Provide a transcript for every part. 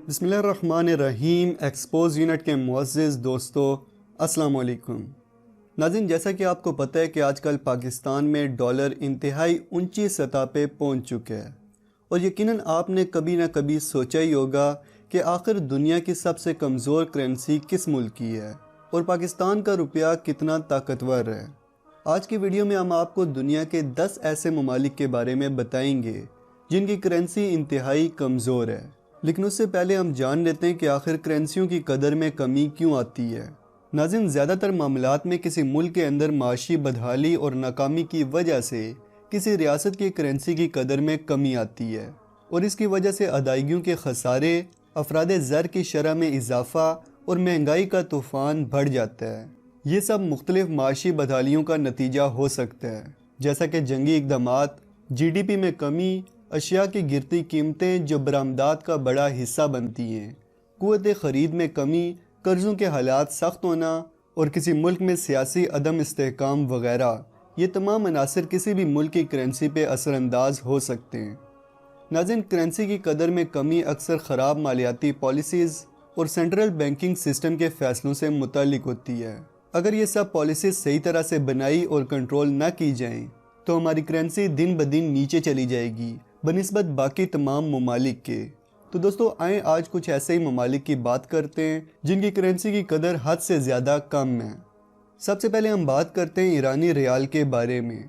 بسم اللہ الرحمن الرحیم۔ ایکسپوز یونٹ کے معزز دوستو، السلام علیکم۔ ناظرین، جیسا کہ آپ کو پتہ ہے کہ آج کل پاکستان میں ڈالر انتہائی اونچی سطح پہ پہنچ چکا ہے، اور یقیناً آپ نے کبھی نہ کبھی سوچا ہی ہوگا کہ آخر دنیا کی سب سے کمزور کرنسی کس ملک کی ہے اور پاکستان کا روپیہ کتنا طاقتور ہے۔ آج کی ویڈیو میں ہم آپ کو دنیا کے 10 ایسے ممالک کے بارے میں بتائیں گے جن کی کرنسی انتہائی کمزور ہے، لیکن اس سے پہلے ہم جان لیتے ہیں کہ آخر کرنسیوں کی قدر میں کمی کیوں آتی ہے۔ ناظرین، زیادہ تر معاملات میں کسی ملک کے اندر معاشی بدحالی اور ناکامی کی وجہ سے کسی ریاست کی کرنسی کی قدر میں کمی آتی ہے، اور اس کی وجہ سے ادائیگیوں کے خسارے، افراد زر کی شرح میں اضافہ اور مہنگائی کا طوفان بڑھ جاتا ہے۔ یہ سب مختلف معاشی بدحالیوں کا نتیجہ ہو سکتا ہے، جیسا کہ جنگی اقدامات، جی ڈی پی میں کمی، اشیاء کی گرتی قیمتیں جو برآمدات کا بڑا حصہ بنتی ہیں، قوت خرید میں کمی، قرضوں کے حالات سخت ہونا اور کسی ملک میں سیاسی عدم استحکام وغیرہ۔ یہ تمام عناصر کسی بھی ملک کی کرنسی پہ اثر انداز ہو سکتے ہیں۔ ناظرین، کرنسی کی قدر میں کمی اکثر خراب مالیاتی پالیسیز اور سینٹرل بینکنگ سسٹم کے فیصلوں سے متعلق ہوتی ہے۔ اگر یہ سب پالیسیز صحیح طرح سے بنائی اور کنٹرول نہ کی جائیں تو ہماری کرنسی دن بدن نیچے چلی جائے گی بنسبت باقی تمام ممالک کے۔ تو دوستو، آئیں آج کچھ ایسے ہی ممالک کی بات کرتے ہیں جن کی کرنسی کی قدر حد سے زیادہ کم ہے۔ سب سے پہلے ہم بات کرتے ہیں ایرانی ریال کے بارے میں۔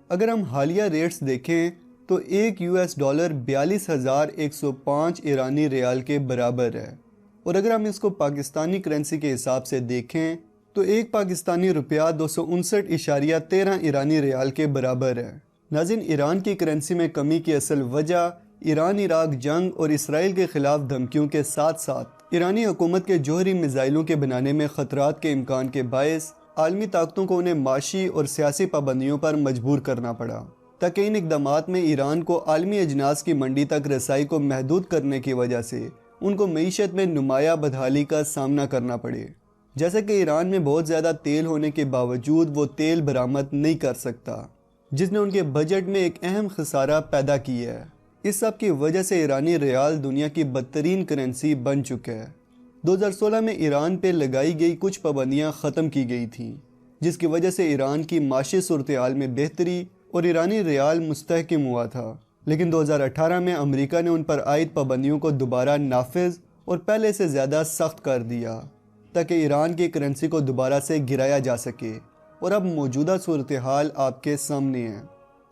اگر ہم حالیہ ریٹس دیکھیں تو ایک US ڈالر 42,105 ایرانی ریال کے برابر ہے، اور اگر ہم اس کو پاکستانی کرنسی کے حساب سے دیکھیں تو ایک پاکستانی روپیہ 259.13 ایرانی ریال کے برابر ہے۔ ناظرین، ایران کی کرنسی میں کمی کی اصل وجہ ایران عراق جنگ اور اسرائیل کے خلاف دھمکیوں کے ساتھ ساتھ ایرانی حکومت کے جوہری میزائلوں کے بنانے میں خطرات کے امکان کے باعث عالمی طاقتوں کو انہیں معاشی اور سیاسی پابندیوں پر مجبور کرنا پڑا، تاکہ ان اقدامات میں ایران کو عالمی اجناس کی منڈی تک رسائی کو محدود کرنے کی وجہ سے ان کو معیشت میں نمایاں بدحالی کا سامنا کرنا پڑے۔ جیسا کہ ایران میں بہت زیادہ تیل ہونے کے باوجود وہ تیل برآمد نہیں کر سکتا، جس نے ان کے بجٹ میں ایک اہم خسارہ پیدا کیا ہے۔ اس سب کی وجہ سے ایرانی ریال دنیا کی بدترین کرنسی بن چکا ہے۔ 2016 میں ایران پہ لگائی گئی کچھ پابندیاں ختم کی گئی تھیں، جس کی وجہ سے ایران کی معاشی صورتحال میں بہتری اور ایرانی ریال مستحکم ہوا تھا، لیکن 2018 میں امریکہ نے ان پر عائد پابندیوں کو دوبارہ نافذ اور پہلے سے زیادہ سخت کر دیا تاکہ ایران کی کرنسی کو دوبارہ سے گرایا جا سکے، اور اب موجودہ صورتحال آپ کے سامنے ہے۔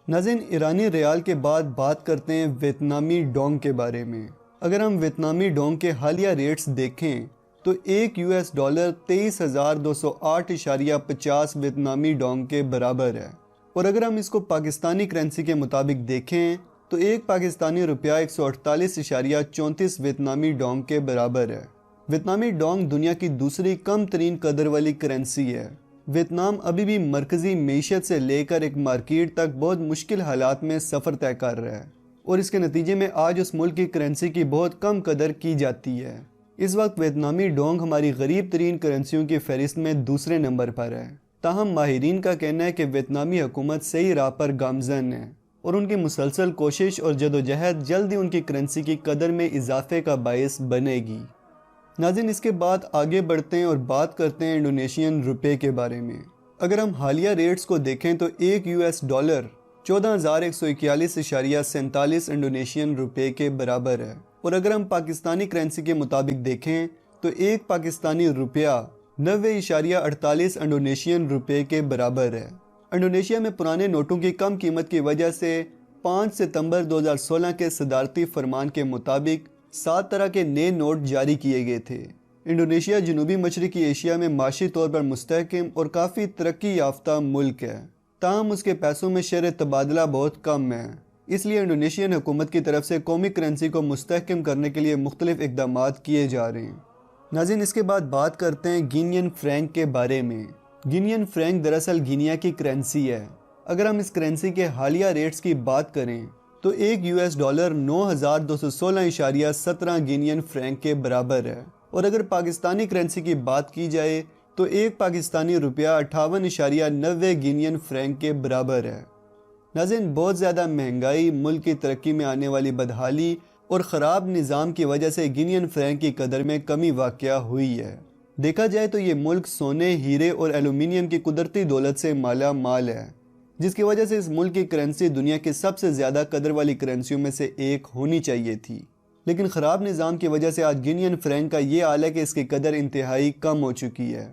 ناظرین، ایرانی ریال کے بعد بات کرتے ہیں ویتنامی ڈونگ کے بارے میں۔ اگر ہم ویتنامی ڈونگ کے حالیہ ریٹس دیکھیں تو ایک US ڈالر 23,208.50 ویتنامی ڈونگ کے برابر ہے، اور اگر ہم اس کو پاکستانی کرنسی کے مطابق دیکھیں تو ایک پاکستانی روپیہ 148.34 ویتنامی ڈونگ کے برابر ہے۔ ویتنامی ڈونگ دنیا کی دوسری کم ترین قدر والی کرنسی ہے۔ ویتنام ابھی بھی مرکزی معیشت سے لے کر ایک مارکیٹ تک بہت مشکل حالات میں سفر طے کر رہا ہے، اور اس کے نتیجے میں آج اس ملک کی کرنسی کی بہت کم قدر کی جاتی ہے۔ اس وقت ویتنامی ڈونگ ہماری غریب ترین کرنسیوں کی فہرست میں دوسرے نمبر پر ہے، تاہم ماہرین کا کہنا ہے کہ ویتنامی حکومت صحیح راہ پر گامزن ہے، اور ان کی مسلسل کوشش اور جدوجہد جلد ہی ان کی کرنسی کی قدر میں اضافے کا باعث بنے گی۔ ناظرین، اس کے بعد آگے بڑھتے ہیں اور بات کرتے ہیں انڈونیشین روپے کے بارے میں۔ اگر ہم حالیہ ریٹس کو دیکھیں تو ایک US ڈالر 14,141.47 انڈونیشین روپے کے برابر ہے، اور اگر ہم پاکستانی کرنسی کے مطابق دیکھیں تو ایک پاکستانی روپیہ 90.48 انڈونیشین روپے کے برابر ہے۔ انڈونیشیا میں پرانے نوٹوں کی کم قیمت کی وجہ سے 5 ستمبر 2016 کے صدارتی فرمان کے مطابق 7 طرح کے نئے نوٹ جاری کیے گئے تھے۔ انڈونیشیا جنوبی مشرقی ایشیا میں معاشی طور پر مستحکم اور کافی ترقی یافتہ ملک ہے، تاہم اس کے پیسوں میں شرح تبادلہ بہت کم ہے، اس لیے انڈونیشین حکومت کی طرف سے قومی کرنسی کو مستحکم کرنے کے لیے مختلف اقدامات کیے جا رہے ہیں۔ ناظرین، اس کے بعد بات کرتے ہیں گینین فرینک کے بارے میں۔ گینین فرینک دراصل گینیا کی کرنسی ہے۔ اگر ہم اس کرنسی کے حالیہ ریٹس کی بات کریں تو ایک US ڈالر 9,216.17 گینین فرینک کے برابر ہے، اور اگر پاکستانی کرنسی کی بات کی جائے تو ایک پاکستانی روپیہ 58.90 گینین فرینک کے برابر ہے۔ ناظرین، بہت زیادہ مہنگائی، ملک کی ترقی میں آنے والی بدحالی اور خراب نظام کی وجہ سے گنین فرینک کی قدر میں کمی واقع ہوئی ہے۔ دیکھا جائے تو یہ ملک سونے، ہیرے اور ایلومینیم کی قدرتی دولت سے مالا مال ہے، جس کی وجہ سے اس ملک کی کرنسی دنیا کی سب سے زیادہ قدر والی کرنسیوں میں سے ایک ہونی چاہیے تھی، لیکن خراب نظام کی وجہ سے آج گنین فرینک کا یہ حال ہے کہ اس کی قدر انتہائی کم ہو چکی ہے۔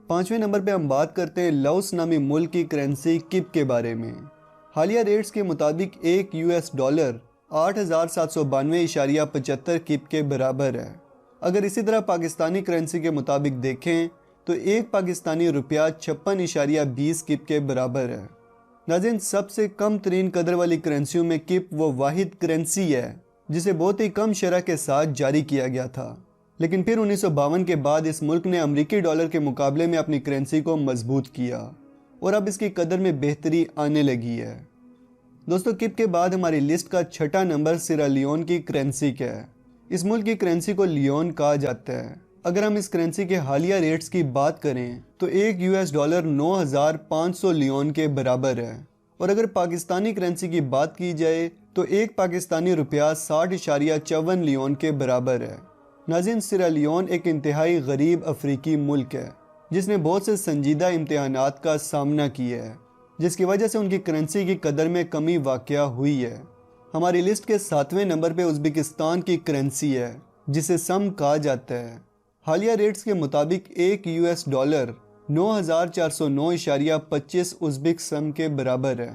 5ویں نمبر پہ ہم بات کرتے ہیں لاؤس نامی ملک کی کرنسی کپ کے بارے میں۔ حالیہ ریٹس کے مطابق ایک $8 8,792.75 کپ کے برابر ہے۔ اگر اسی طرح پاکستانی کرنسی کے مطابق دیکھیں تو ایک پاکستانی روپیہ 56.20 کپ کے برابر ہے۔ ناظرین، سب سے کم ترین قدر والی کرنسیوں میں کپ وہ واحد کرنسی ہے جسے بہت ہی کم شرح کے ساتھ جاری کیا گیا تھا، لیکن پھر 1952 کے بعد اس ملک نے امریکی ڈالر کے مقابلے میں اپنی کرنسی کو مضبوط کیا اور اب اس کی قدر میں بہتری آنے لگی ہے۔ دوستو، کپ کے بعد ہماری لسٹ کا 6واں نمبر سیرا لیون کی کرنسی کا ہے۔ اس ملک کی کرنسی کو لیون کہا جاتا ہے۔ اگر ہم اس کرنسی کے حالیہ ریٹس کی بات کریں تو ایک $9,500 لیون کے برابر ہے، اور اگر پاکستانی کرنسی کی بات کی جائے تو ایک پاکستانی روپیہ 60.54 لیون کے برابر ہے۔ ناظرین، سیرا لیون ایک انتہائی غریب افریقی ملک ہے جس نے بہت سے سنجیدہ امتحانات کا سامنا کیا ہے، جس کی وجہ سے ان کی کرنسی کی قدر میں کمی واقع ہوئی ہے۔ ہماری لسٹ کے 7ویں نمبر پہ ازبکستان کی کرنسی ہے جسے سم کہا جاتا ہے۔ حالیہ ریٹس کے مطابق ایک $9,409.25 ازبک سم کے برابر ہے،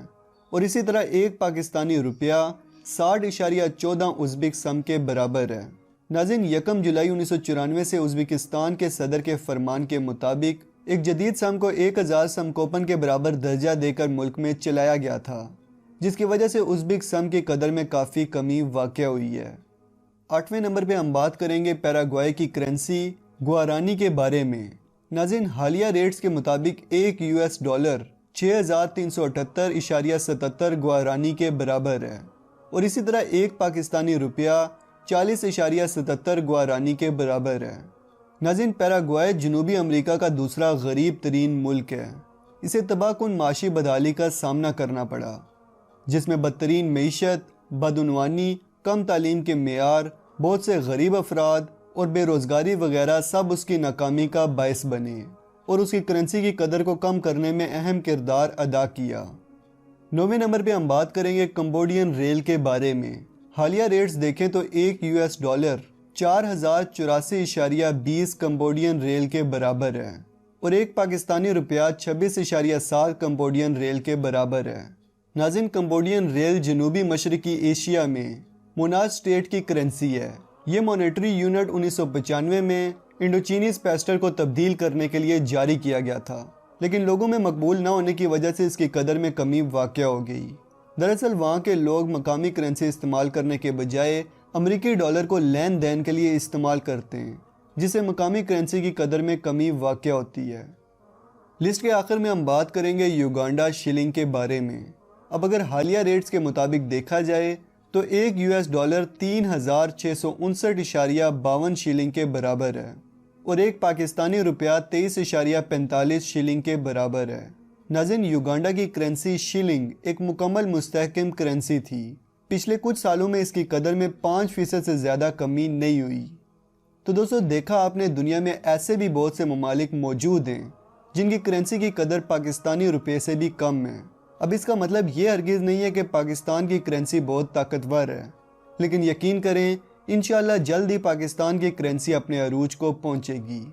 اور اسی طرح ایک پاکستانی روپیہ 60.14 ازبک سم کے برابر ہے۔ ناظرین، 1 جولائی 1994 سے ازبکستان کے صدر کے فرمان کے مطابق ایک جدید سم کو 1000 سم کوپن کے برابر درجہ دے کر ملک میں چلایا گیا تھا، جس کی وجہ سے ازبک سم کی قدر میں کافی کمی واقع ہوئی ہے۔ 8ویں نمبر پہ ہم بات کریں گے پیراگوئے کی کرنسی گوارانی کے بارے میں۔ ناظرین، حالیہ ریٹس کے مطابق ایک $6,378.77 گوارانی کے برابر ہے، اور اسی طرح ایک پاکستانی روپیہ 40.77 گوارانی کے برابر ہے۔ ناظرین، پیراگوئے جنوبی امریکہ کا دوسرا غریب ترین ملک ہے۔ اسے تباہ کن معاشی بدحالی کا سامنا کرنا پڑا، جس میں بدترین معیشت، بدعنوانی، کم تعلیم کے معیار، بہت سے غریب افراد اور بے روزگاری وغیرہ سب اس کی ناکامی کا باعث بنے اور اس کی کرنسی کی قدر کو کم کرنے میں اہم کردار ادا کیا۔ 9ویں نمبر پہ ہم بات کریں گے کمبوڈین ریل کے بارے میں۔ حالیہ ریٹس دیکھیں تو ایک $4,084.20 کمبوڈین ریل کے برابر ہے، اور ایک پاکستانی روپیہ 26.7 کمبوڈین ریل کے برابر ہے۔ ناظرین، کمبوڈین ریل جنوبی مشرقی ایشیا میں موناج اسٹیٹ کی کرنسی ہے۔ یہ مانیٹری یونٹ 1995 میں انڈوچینیز پیسٹر کو تبدیل کرنے کے لیے جاری کیا گیا تھا، لیکن لوگوں میں مقبول نہ ہونے کی وجہ سے اس کی قدر میں کمی واقع ہو گئی۔ دراصل وہاں کے لوگ مقامی کرنسی استعمال کرنے کے بجائے امریکی ڈالر کو لین دین کے لیے استعمال کرتے ہیں، جس سے مقامی کرنسی کی قدر میں کمی واقع ہوتی ہے۔ لسٹ کے آخر میں ہم بات کریں گے یوگانڈا شلنگ کے بارے میں۔ اب اگر حالیہ ریٹس کے مطابق دیکھا جائے تو ایک $3,659.52 شلنگ کے برابر ہے، اور ایک پاکستانی روپیہ 23.45 شلنگ کے برابر ہے۔ ناظرین، یوگانڈا کی کرنسی شلنگ ایک مکمل مستحکم کرنسی تھی۔ پچھلے کچھ سالوں میں اس کی قدر میں 5% سے زیادہ کمی نہیں ہوئی۔ تو دوستو، دیکھا آپ نے، دنیا میں ایسے بھی بہت سے ممالک موجود ہیں جن کی کرنسی کی قدر پاکستانی روپے سے بھی کم ہے۔ اب اس کا مطلب یہ ہرگز نہیں ہے کہ پاکستان کی کرنسی بہت طاقتور ہے، لیکن یقین کریں انشاءاللہ جلد ہی پاکستان کی کرنسی اپنے عروج کو پہنچے گی۔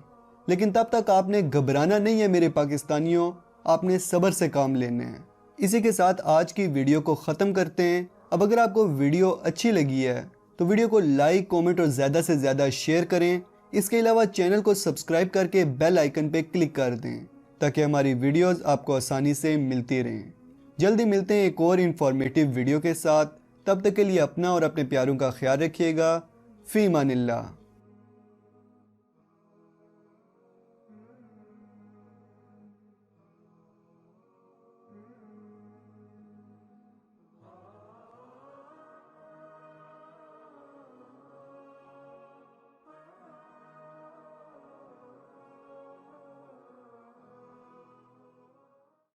لیکن تب تک آپ نے گھبرانا نہیں ہے میرے پاکستانیوں، آپ نے صبر سے کام لینا ہے۔ اسی کے ساتھ آج کی ویڈیو کو ختم کرتے ہیں۔ اب اگر آپ کو ویڈیو اچھی لگی ہے تو ویڈیو کو لائک، کومنٹ اور زیادہ سے زیادہ شیئر کریں۔ اس کے علاوہ چینل کو سبسکرائب کر کے بیل آئیکن پہ کلک کر دیں تاکہ ہماری ویڈیوز آپ کو آسانی سے ملتی رہیں۔ جلدی ملتے ہیں ایک اور انفارمیٹیو ویڈیو کے ساتھ۔ تب تک کے لیے اپنا اور اپنے پیاروں کا خیال رکھیے گا۔ فی امان اللہ۔